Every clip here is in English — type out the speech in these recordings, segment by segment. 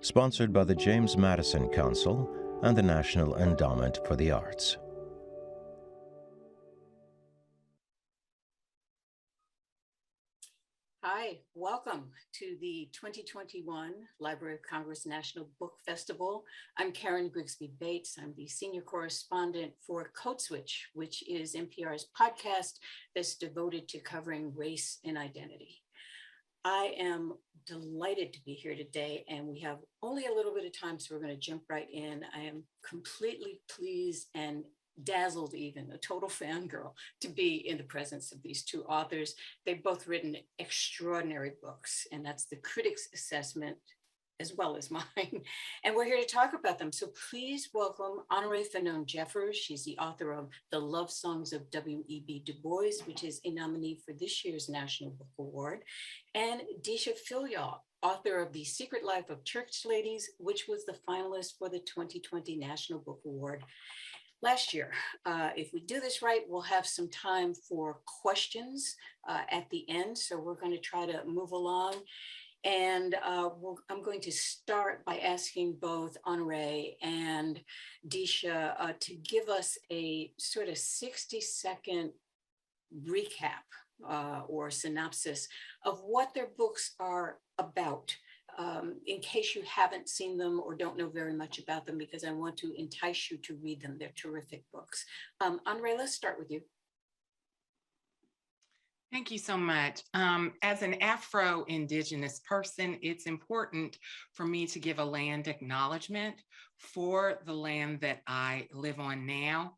sponsored by the James Madison Council and the National Endowment for the Arts. Hi, welcome to the 2021 Library of Congress National Book Festival. I'm Karen Grigsby Bates. I'm the senior correspondent for Code Switch, which is NPR's podcast that's devoted to covering race and identity. I am delighted to be here today, and we have only a little bit of time, so we're going to jump right in. I am completely pleased and dazzled, even a total fangirl, to be in the presence of these two authors. They've both written extraordinary books, and that's the critics' assessment as well as mine. And we're here to talk about them. So please welcome Honorée Fanonne Jeffers. She's the author of The Love Songs of W.E.B. Du Bois, which is a nominee for this year's National Book Award. And Deesha Philyaw, author of The Secret Life of Church Ladies, which was the finalist for the 2020 National Book Award last year. If we do this right, we'll have some time for questions at the end. So we're going to try to move along. And I'm going to start by asking both Honorée and Deesha to give us a sort of 60-second recap or synopsis of what their books are about, in case you haven't seen them or don't know very much about them, because I want to entice you to read them. They're terrific books. Honorée, let's start with you. Thank you so much. As an Afro-Indigenous person, it's important for me to give a land acknowledgement for the land that I live on now.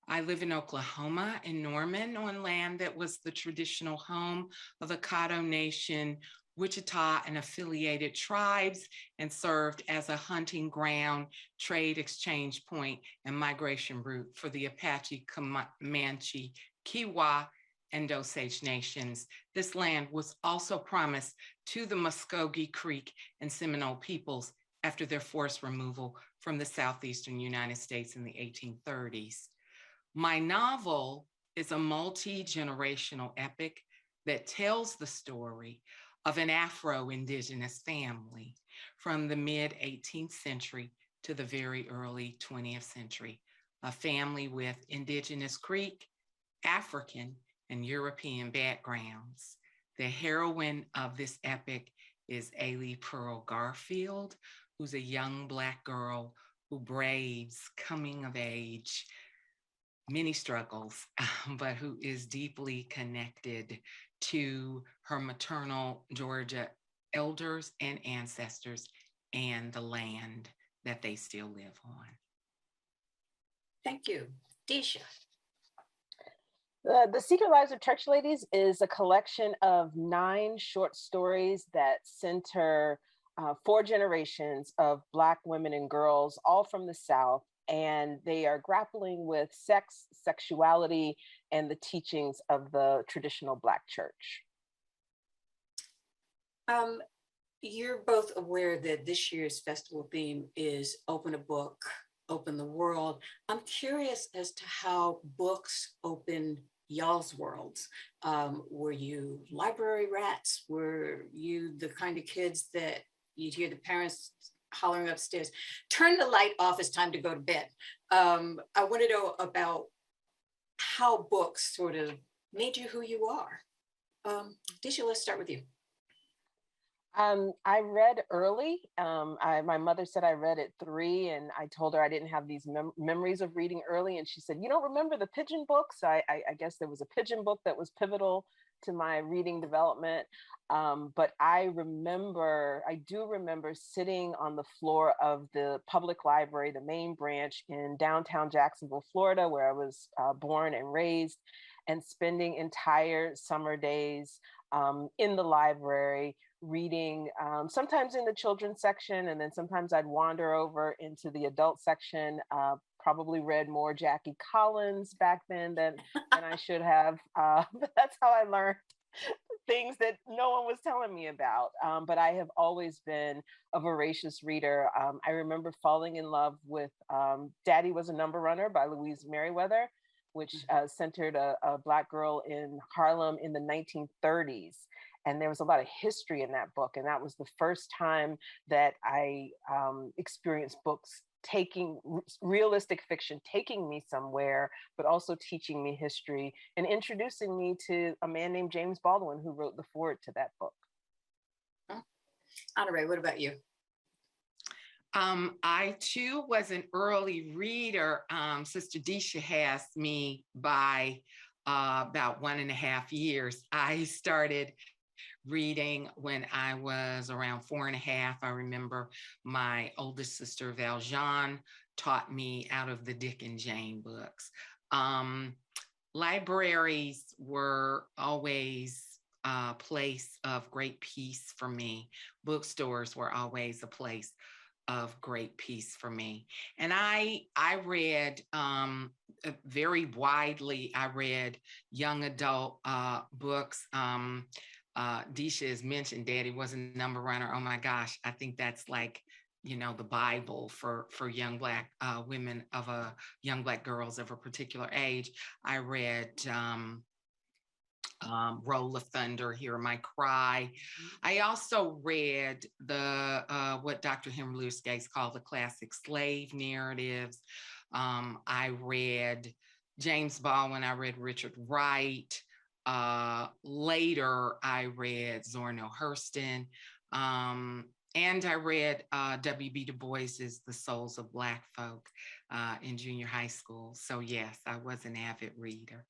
I live in Oklahoma, in Norman, on land that was the traditional home of the Caddo Nation, Wichita, and affiliated tribes, and served as a hunting ground, trade exchange point, and migration route for the Apache, Comanche, Kiowa, and Osage nations. This land was also promised to the Muskogee Creek and Seminole peoples after their forced removal from the southeastern United States in the 1830s. My novel is a multi-generational epic that tells the story of an Afro-Indigenous family from the mid-18th century to the very early 20th century, a family with Indigenous Creek, African, and European backgrounds. The heroine of this epic is Ailey Pearl Garfield, who's a young Black girl who braves coming of age, many struggles, but who is deeply connected to her maternal Georgia elders and ancestors and the land that they still live on. Thank you. Deesha. The Secret Lives of Church Ladies is a collection of 9 short stories that center 4 generations of Black women and girls, all from the South, and they are grappling with sex, sexuality, and the teachings of the traditional Black church. You're both aware that this year's festival theme is Open a Book, Open the World. I'm curious as to how books open y'all's worlds. Were you library rats? Were you the kind of kids that you'd hear the parents hollering upstairs, turn the light off, it's time to go to bed? I want to know about how books sort of made you who you are. Deesha, let's start with you. I read early. My mother said I read at 3, and I told her I didn't have these memories of reading early. And she said, "You don't remember the pigeon books?" I guess there was a pigeon book that was pivotal to my reading development. But I do remember sitting on the floor of the public library, the main branch in downtown Jacksonville, Florida, where I was born and raised, and spending entire summer days in the library, reading, sometimes in the children's section, and then sometimes I'd wander over into the adult section. Probably read more Jackie Collins back then than I should have. But that's how I learned things that no one was telling me about. But I have always been a voracious reader. I remember falling in love with Daddy Was a Number Runner by Louise Merriweather, which centered a Black girl in Harlem in the 1930s. And there was a lot of history in that book. And that was the first time that I experienced books taking realistic fiction, taking me somewhere, but also teaching me history and introducing me to a man named James Baldwin, who wrote the foreword to that book. Honorée, what about you? I too was an early reader. Sister Deesha has me by about 1.5 years. I started reading when I was around 4.5. I remember my oldest sister, Valjean, taught me out of the Dick and Jane books. Libraries were always a place of great peace for me. Bookstores were always a place of great peace for me. And I read very widely. I read young adult books. Deesha has mentioned Daddy Was a Number Runner. Oh my gosh, I think that's like, you know, the Bible for young Black women young Black girls of a particular age. I read Roll of Thunder, Hear My Cry. I also read what Dr. Henry Louis Gates called the classic slave narratives. I read James Baldwin. I read Richard Wright. Later, I read Zora Neale Hurston. And I read W.E.B. Du Bois's The Souls of Black Folk in junior high school. So yes, I was an avid reader.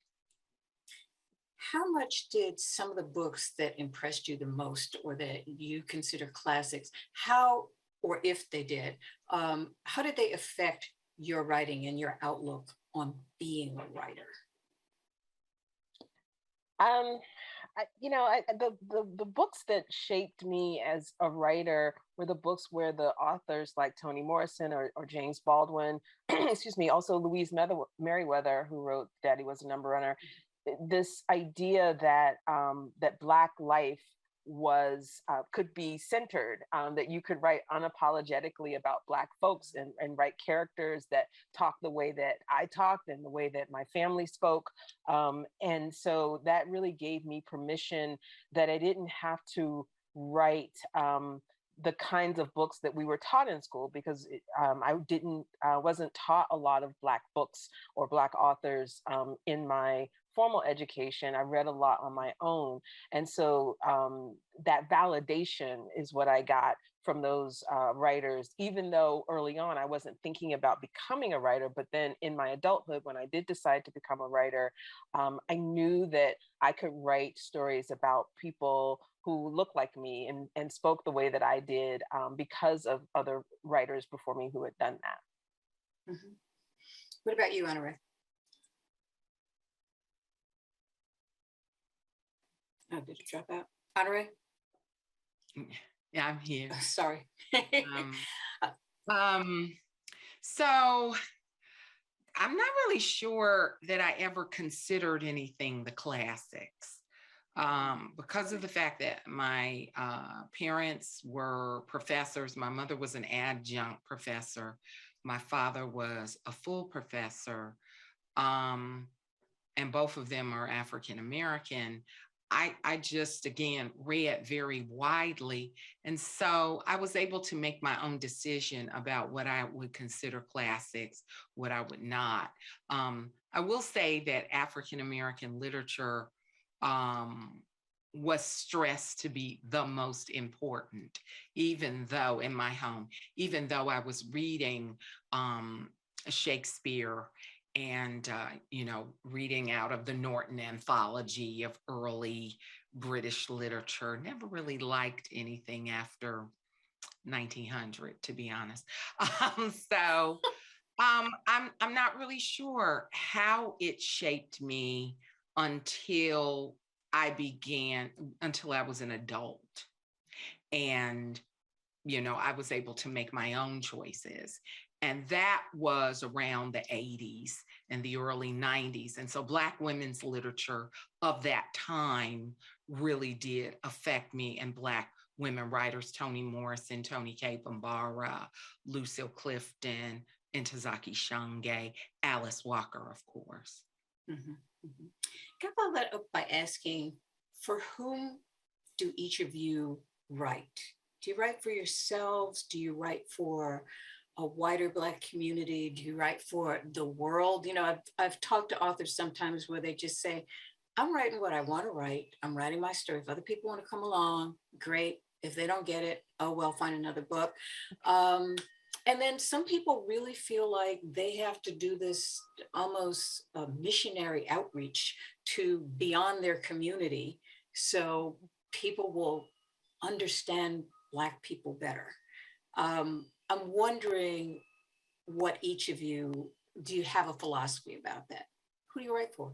How much did some of the books that impressed you the most or that you consider classics, how, or if they did, how did they affect your writing and your outlook on being a writer? The books that shaped me as a writer were the books where the authors like Toni Morrison or James Baldwin, excuse me, also Louise Merriweather, who wrote Daddy Was a Number Runner, this idea that that Black life could be centered, that you could write unapologetically about Black folks and write characters that talk the way that I talked and the way that my family spoke. And so that really gave me permission that I didn't have to write the kinds of books that we were taught in school, because I wasn't taught a lot of Black books or Black authors in my formal education. I read a lot on my own. And so that validation is what I got from those writers, even though early on I wasn't thinking about becoming a writer. But then in my adulthood, when I did decide to become a writer, I knew that I could write stories about people who looked like me and spoke the way that I did because of other writers before me who had done that. Mm-hmm. What about you, Honorée? Oh, did you drop out? Honorée? Yeah, I'm here. Sorry. So I'm not really sure that I ever considered anything the classics, because of the fact that my parents were professors. My mother was an adjunct professor. My father was a full professor, and both of them are African American. I just, again, read very widely. And so I was able to make my own decision about what I would consider classics, what I would not. I will say that African-American literature was stressed to be the most important, even though in my home, even though I was reading Shakespeare and, reading out of the Norton anthology of early British literature. Never really liked anything after 1900, to be honest. So I'm not really sure how it shaped me until I was an adult. And, I was able to make my own choices. And that was around the 80s and the early 90s. And so Black women's literature of that time really did affect me, and Black women writers, Toni Morrison, Toni Cade Bambara, Lucille Clifton, Ntozake Shange, Alice Walker, of course. Mm-hmm. Mm-hmm. Can I follow that up by asking, for whom do each of you write? Do you write for yourselves? Do you write for a wider Black community? Do you write for the world? You know, I've talked to authors sometimes where they just say, I'm writing what I want to write. I'm writing my story. If other people want to come along, great. If they don't get it, oh, well, find another book. And then some people really feel like they have to do this almost missionary outreach to beyond their community so people will understand Black people better. I'm wondering what each of you, do you have a philosophy about that? Who do you write for?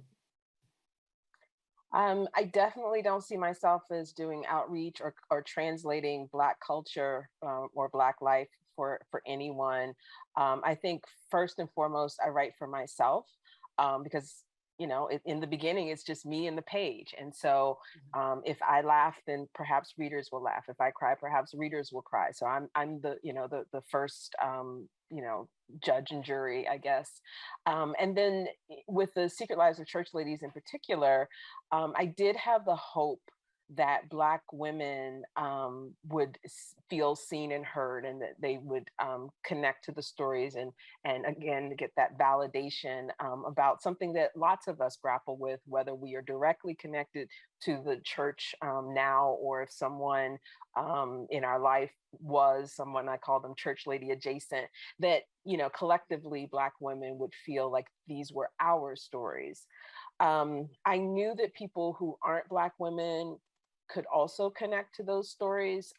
I definitely don't see myself as doing outreach or translating Black culture or Black life for anyone. I think first and foremost, I write for myself because, you know, in the beginning, it's just me and the page. And so if I laugh, then perhaps readers will laugh. If I cry, perhaps readers will cry. So I'm the, you know, the first, you know, judge and jury, I guess. And then with the Secret Lives of Church Ladies in particular, I did have the hope that Black women would feel seen and heard, and that they would connect to the stories and again get that validation about something that lots of us grapple with, whether we are directly connected to the church now, or if someone in our life was someone, I call them church lady adjacent, that, you know, collectively Black women would feel like these were our stories. I knew that people who aren't Black women could also connect to those stories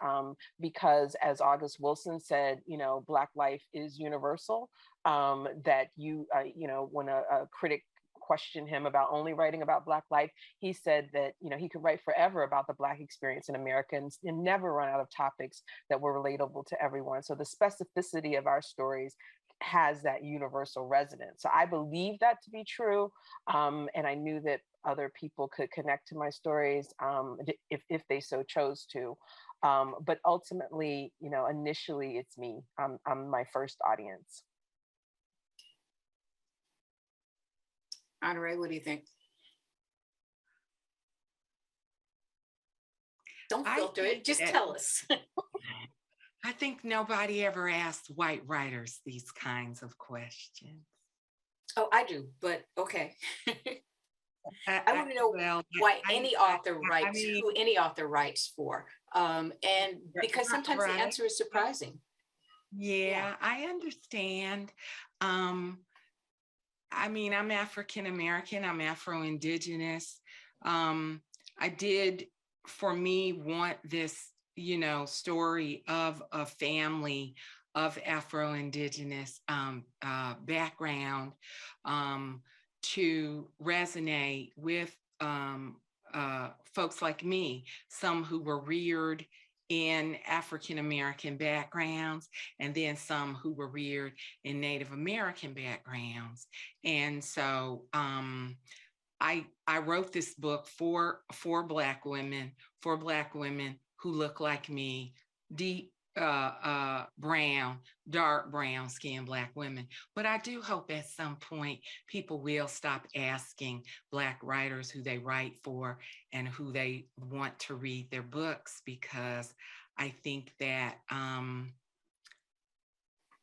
because, as August Wilson said, you know, Black life is universal. That you know, when a critic questioned him about only writing about Black life, he said that, you know, he could write forever about the Black experience in America and never run out of topics that were relatable to everyone. So the specificity of our stories has that universal resonance. So I believe that to be true. And I knew that other people could connect to my stories if they so chose to. But ultimately, you know, initially it's me. I'm my first audience. Honorée, what do you think? Don't filter it, just tell us. I think nobody ever asked white writers these kinds of questions. Oh, I do, but okay. I want to know why any author writes, who any author writes for. And because sometimes the answer is surprising. Yeah, I understand. I mean, I'm African American, I'm Afro-Indigenous. I did, for me, want this, you know, story of a family of Afro-Indigenous background to resonate with folks like me, some who were reared in African-American backgrounds, and then some who were reared in Native American backgrounds. And so I wrote this book for Black women who look like me, deep brown, dark brown skinned Black women. But I do hope at some point people will stop asking Black writers who they write for and who they want to read their books, because I think that,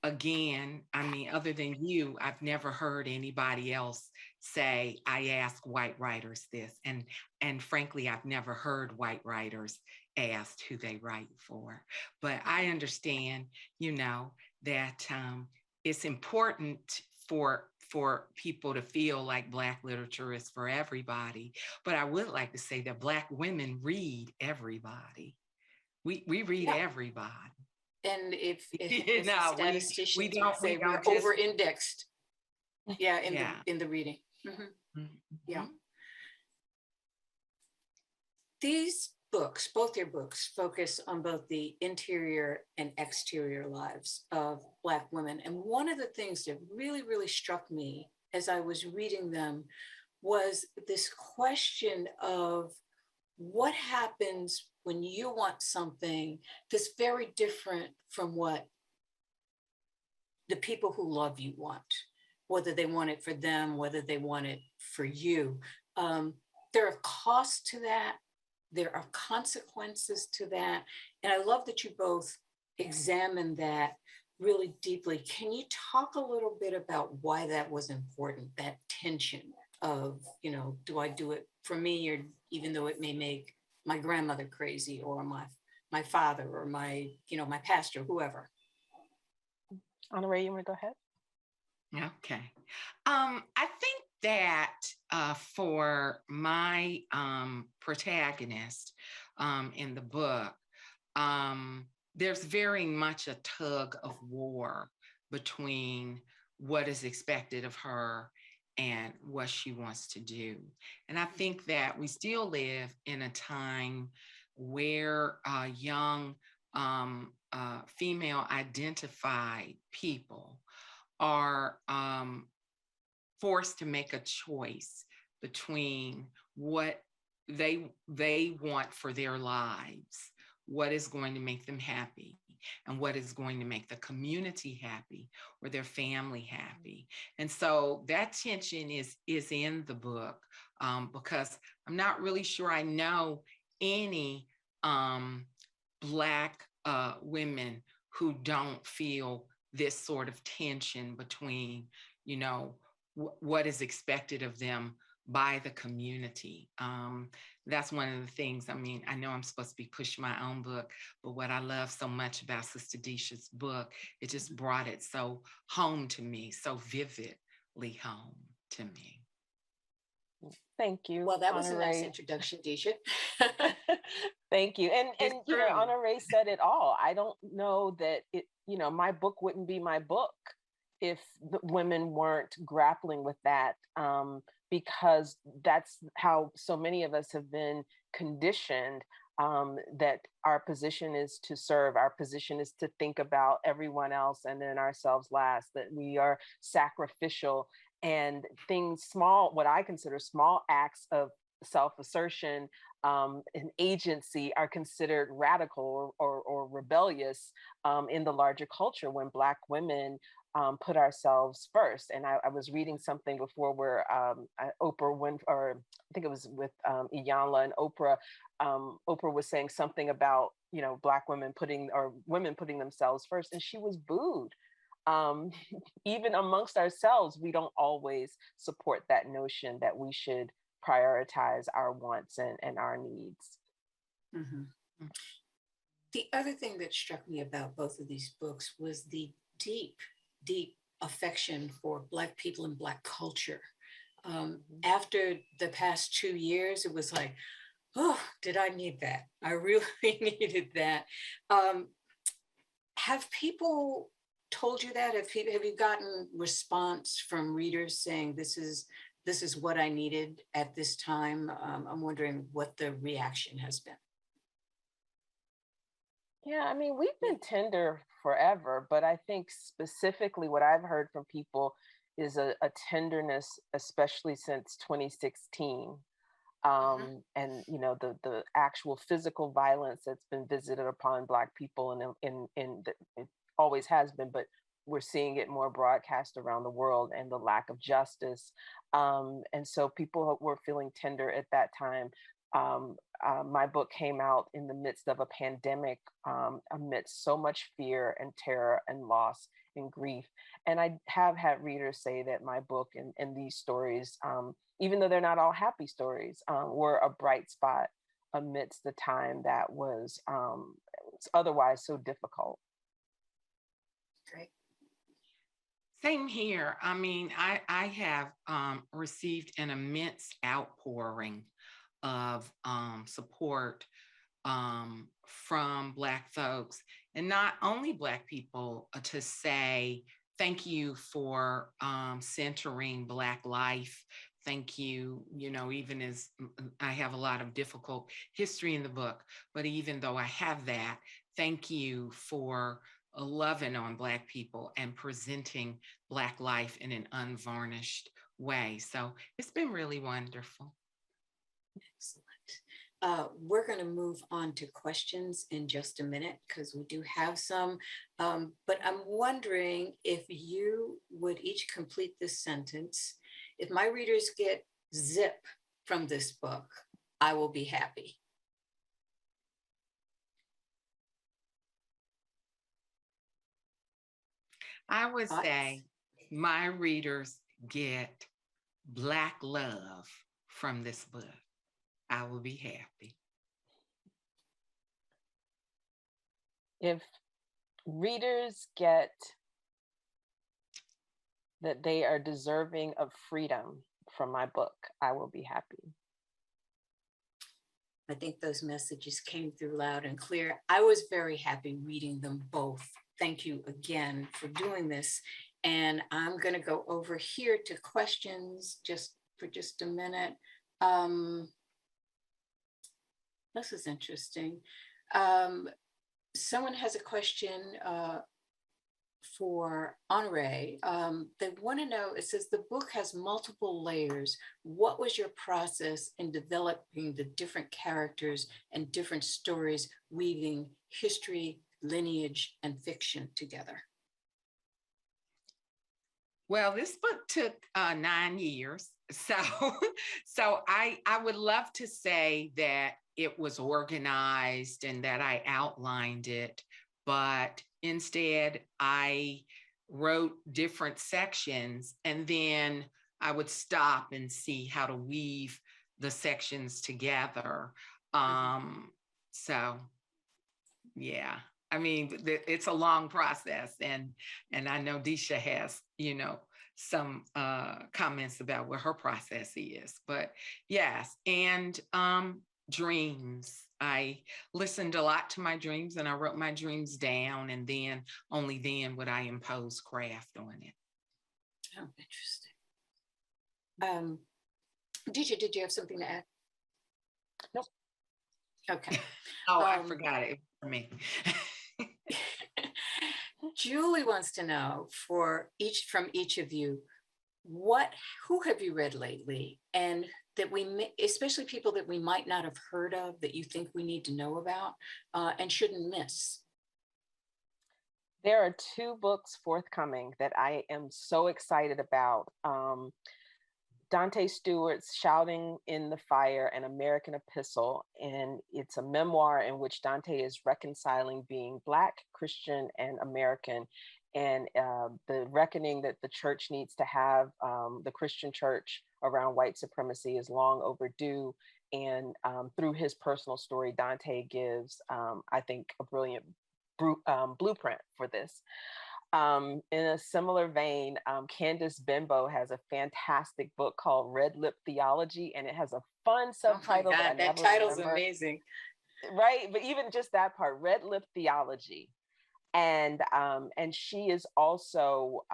again, I mean, other than you, I've never heard anybody else say, I ask white writers this. And frankly, I've never heard white writers asked who they write for. But I understand, you know, that it's important for people to feel like Black literature is for everybody. But I would like to say that Black women read everybody. We read everybody. And if you know, statisticians we don't say we're just over-indexed, in the reading. Mm-hmm. Mm-hmm. Yeah. These books, both your books, focus on both the interior and exterior lives of Black women. And one of the things that really, really struck me as I was reading them was this question of what happens when you want something that's very different from what the people who love you want, whether they want it for them, whether they want it for you. There are costs to that. there are consequences to that. And I love that you both examine that really deeply. Can you talk a little bit about why that was important, that tension of, you know, do I do it for me, or even though it may make my grandmother crazy, or my father, or my, you know, my pastor, whoever? Honorée, you want to go ahead? Okay. I think that for my protagonist in the book, there's very much a tug of war between what is expected of her and what she wants to do. And I think that we still live in a time where young female identified people are forced to make a choice between what they want for their lives, what is going to make them happy, and what is going to make the community happy or their family happy. And so that tension is in the book, because I'm not really sure I know any Black women who don't feel this sort of tension between, you know, what is expected of them by the community. That's one of the things. I mean, I know I'm supposed to be pushing my own book, but what I love so much about Sister Deesha's book, it just brought it so home to me, so vividly home to me. Thank you. Well, that was Honorée. a nice introduction, Deesha. Thank you. And you know, Honorée said it all. I don't know that it, you know, my book wouldn't be my book if the women weren't grappling with that, because that's how so many of us have been conditioned, that our position is to serve, our position is to think about everyone else and then ourselves last, that we are sacrificial, and things small, what I consider small acts of self-assertion and agency are considered radical or rebellious in the larger culture when Black women put ourselves first. And I was reading something before where Oprah went, or I think it was with Iyanla and Oprah. Oprah was saying something about, you know, Black women women putting themselves first, and she was booed. Even amongst ourselves, we don't always support that notion that we should prioritize our wants and our needs. Mm-hmm. The other thing that struck me about both of these books was the deep, deep affection for Black people and Black culture. After the past 2 years, it was like, oh, did I need that? I really needed that. Have people told you that? Have you gotten response from readers saying this is what I needed at this time? I'm wondering what the reaction has been. Yeah, I mean, we've been tender forever, but I think specifically what I've heard from people is a tenderness, especially since 2016. And you know, the actual physical violence that's been visited upon Black people, and it always has been, but we're seeing it more broadcast around the world, and the lack of justice. And so people were feeling tender at that time. My book came out in the midst of a pandemic, amidst so much fear and terror and loss and grief. And I have had readers say that my book and these stories, even though they're not all happy stories, were a bright spot amidst the time that was otherwise so difficult. Great. Same here. I mean, I have received an immense outpouring of support from Black folks, and not only Black people, to say thank you for centering Black life. Thank you, you know, even as I have a lot of difficult history in the book, but even though I have that, thank you for loving on Black people and presenting Black life in an unvarnished way. So it's been really wonderful. Excellent. We're going to move on to questions in just a minute because we do have some, but I'm wondering if you would each complete this sentence. If my readers get zip from this book, I will be happy. I would Thoughts? say my readers get Black love from this book. I will be happy. If readers get that they are deserving of freedom from my book, I will be happy. I think those messages came through loud and clear. I was very happy reading them both. Thank you again for doing this. And I'm going to go over here to questions for just a minute. This is interesting. Someone has a question for Honorée. They want to know, it says the book has multiple layers. What was your process in developing the different characters and different stories, weaving history, lineage, and fiction together? Well, this book took 9 years. So I would love to say that it was organized and that I outlined it, but instead I wrote different sections and then I would stop and see how to weave the sections together. So yeah, I mean, it's a long process, and I know Deesha has, some comments about what her process is, but yes, and dreams. I listened a lot to my dreams and I wrote my dreams down, and then only then would I impose craft on it. Oh, interesting. Deesha, did you have something to add? Nope. Okay. I forgot it for me. Julie wants to know from each of you, who have you read lately, and that especially people that we might not have heard of, that you think we need to know about and shouldn't miss? There are 2 books forthcoming that I am so excited about. Dante Stewart's Shouting in the Fire, an American Epistle, and it's a memoir in which Dante is reconciling being Black, Christian, and American, and the reckoning that the church needs to have, the Christian church, around white supremacy is long overdue. And through his personal story, Dante gives, I think, a brilliant blueprint for this. In a similar vein, Candace Bimbo has a fantastic book called Red Lip Theology, and it has a fun subtitle. Oh my God, that title's amazing. Right? But even just that part, Red Lip Theology. And she is also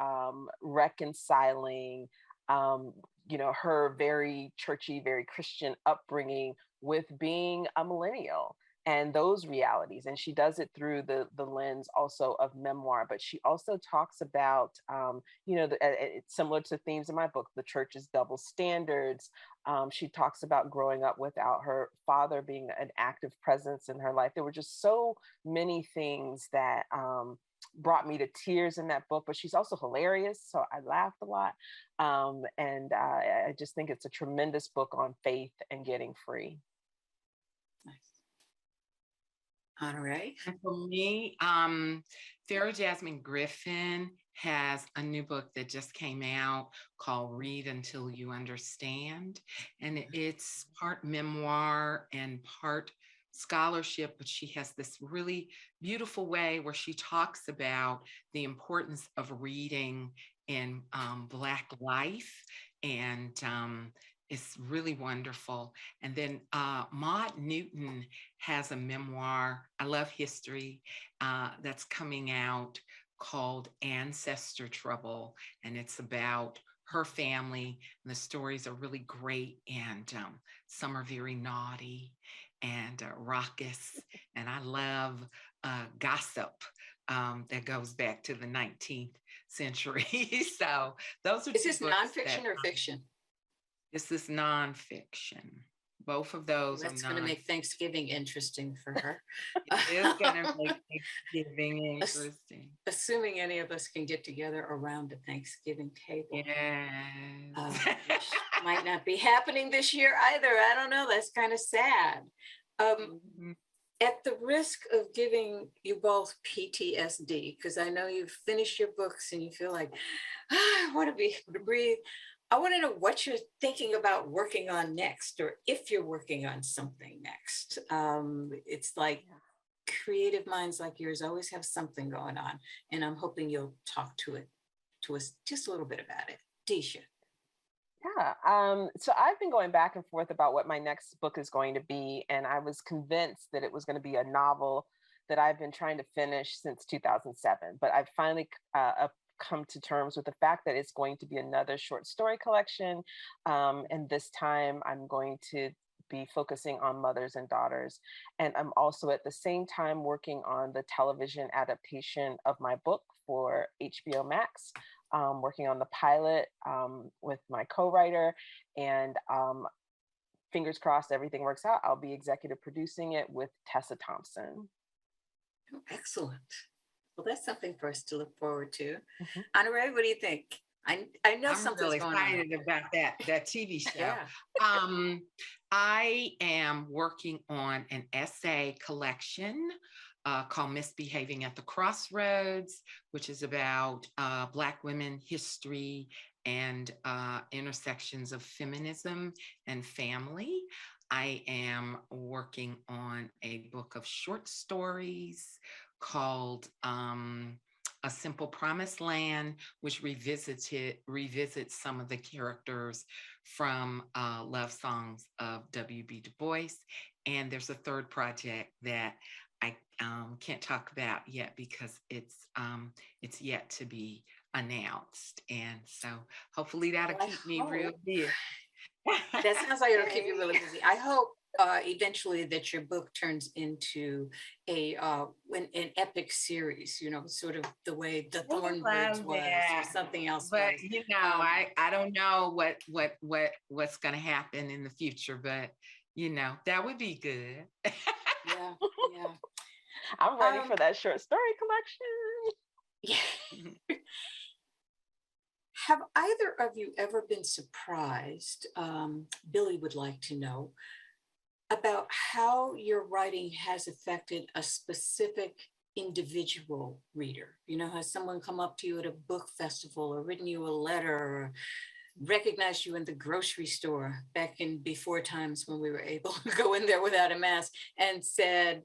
reconciling, her very churchy, very Christian upbringing with being a millennial and those realities. And she does it through the lens also of memoir, but she also talks about, it's similar to themes in my book, the church's double standards. She talks about growing up without her father being an active presence in her life. There were just so many things that brought me to tears in that book, but she's also hilarious. So I laughed a lot. And I just think it's a tremendous book on faith and getting free. Nice. Honorée? And for me, Sarah Jasmine Griffin has a new book that just came out called Read Until You Understand. And it's part memoir and part scholarship, but she has this really beautiful way where she talks about the importance of reading in Black life. And it's really wonderful. And then Maud Newton has a memoir, I love history, that's coming out called Ancestor Trouble. And it's about her family. And the stories are really great. And some are very naughty and raucous. And I love gossip that goes back to the 19th century. So those are Is this nonfiction or fiction? This is nonfiction. Both of those That's going to make Thanksgiving interesting for her. It is going to make Thanksgiving interesting. Assuming any of us can get together around a Thanksgiving table. Yes. Might not be happening this year either. I don't know. That's kind of sad. At the risk of giving you both PTSD, because I know you've finished your books and you feel like, I want to be able to breathe. I want to know what you're thinking about working on next, or if you're working on something next. It's like creative minds like yours always have something going on, and I'm hoping you'll talk to us just a little bit about it. Deesha. Yeah. So I've been going back and forth about what my next book is going to be, and I was convinced that it was going to be a novel that I've been trying to finish since 2007. But I've finally come to terms with the fact that it's going to be another short story collection, and this time I'm going to be focusing on mothers and daughters. And I'm also at the same time working on the television adaptation of my book for HBO Max. Working on the pilot with my co-writer, and fingers crossed everything works out. I'll be executive producing it with Tessa Thompson. Oh, excellent. Well, that's something for us to look forward to. Honorée, what do you think? I know I'm something's really going on. excited about that TV show. Yeah. I am working on an essay collection called Misbehaving at the Crossroads, which is about Black women history and intersections of feminism and family. I am working on a book of short stories called A Simple Promised Land, which revisits some of the characters from Love Songs of W.E.B. Du Bois. And there's a third project that I can't talk about yet because it's yet to be announced. And so hopefully that'll keep me real busy. That sounds like it'll keep you really busy. I hope eventually that your book turns into an epic series, sort of the way the Thornbirds was or something else. But I don't know what's going to happen in the future, but that would be good. Yeah. I'm ready for that short story collection. Yeah. Have either of you ever been surprised, Billy would like to know, about how your writing has affected a specific individual reader? Has someone come up to you at a book festival or written you a letter or recognized you in the grocery store back in before times when we were able to go in there without a mask and said,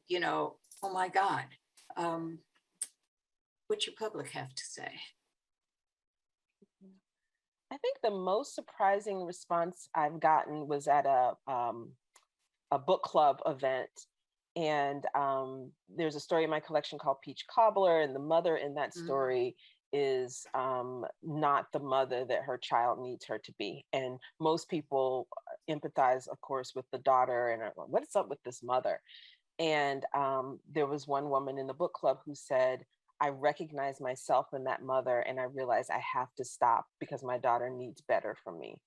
oh my God, what your public have to say? I think the most surprising response I've gotten was at a book club event. And there's a story in my collection called Peach Cobbler, and the mother in that story is not the mother that her child needs her to be. And most people empathize, of course, with the daughter and what's up with this mother? And there was one woman in the book club who said, I recognize myself in that mother, and I realize I have to stop because my daughter needs better from me.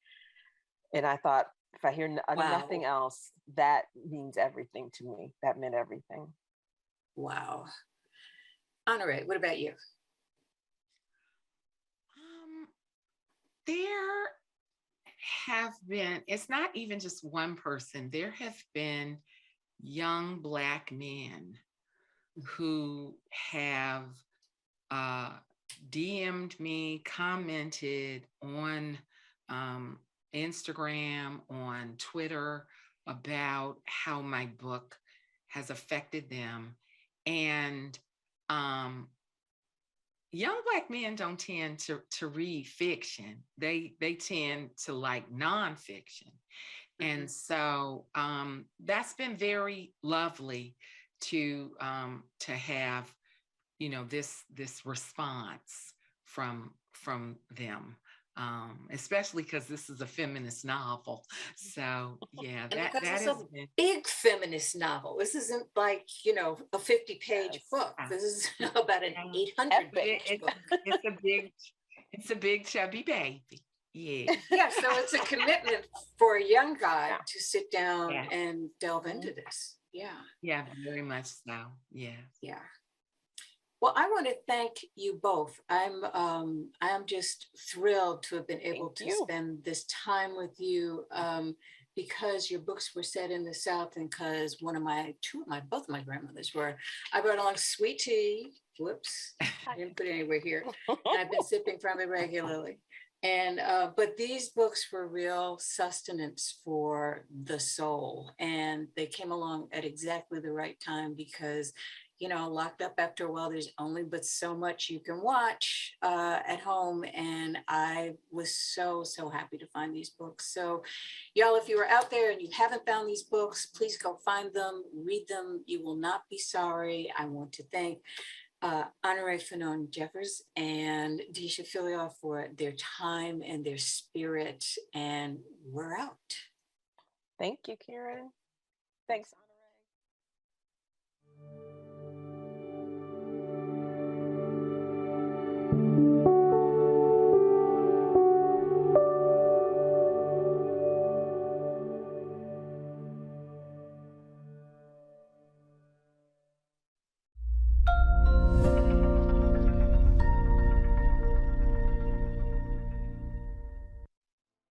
And I thought, if I hear nothing else, that means everything to me. That meant everything. Wow. Honorée, what about you? There have been, it's not even just one person, there have been young Black men who have DM'd me, commented on Instagram, on Twitter about how my book has affected them. And young Black men don't tend to read fiction. They tend to like nonfiction. And so that's been very lovely to have, this response from them, especially because this is a feminist novel. So yeah, that is a big feminist novel. This isn't like a 50-page book. This is about an 800-page book. It's a big chubby baby. Yeah. Yeah. So it's a commitment for a young guy to sit down and delve into this. Yeah. Yeah, very much so. Yeah. Yeah. Well, I want to thank you both. I'm just thrilled to have been able to spend this time with you. because your books were set in the South, and because both of my grandmothers were, I brought along sweet tea. Whoops, I didn't put it anywhere here. I've been sipping from it regularly. And but these books were real sustenance for the soul, and they came along at exactly the right time because, you know, locked up after a while, there's only but so much you can watch at home. And I was so happy to find these books. So y'all, if you are out there and you haven't found these books, please go find them, read them. You will not be sorry. I want to thank Honorée Fanonne Jeffers and Deesha Philyaw for their time and their spirit. And we're out. Thank you, Karen. Thanks, Honorée.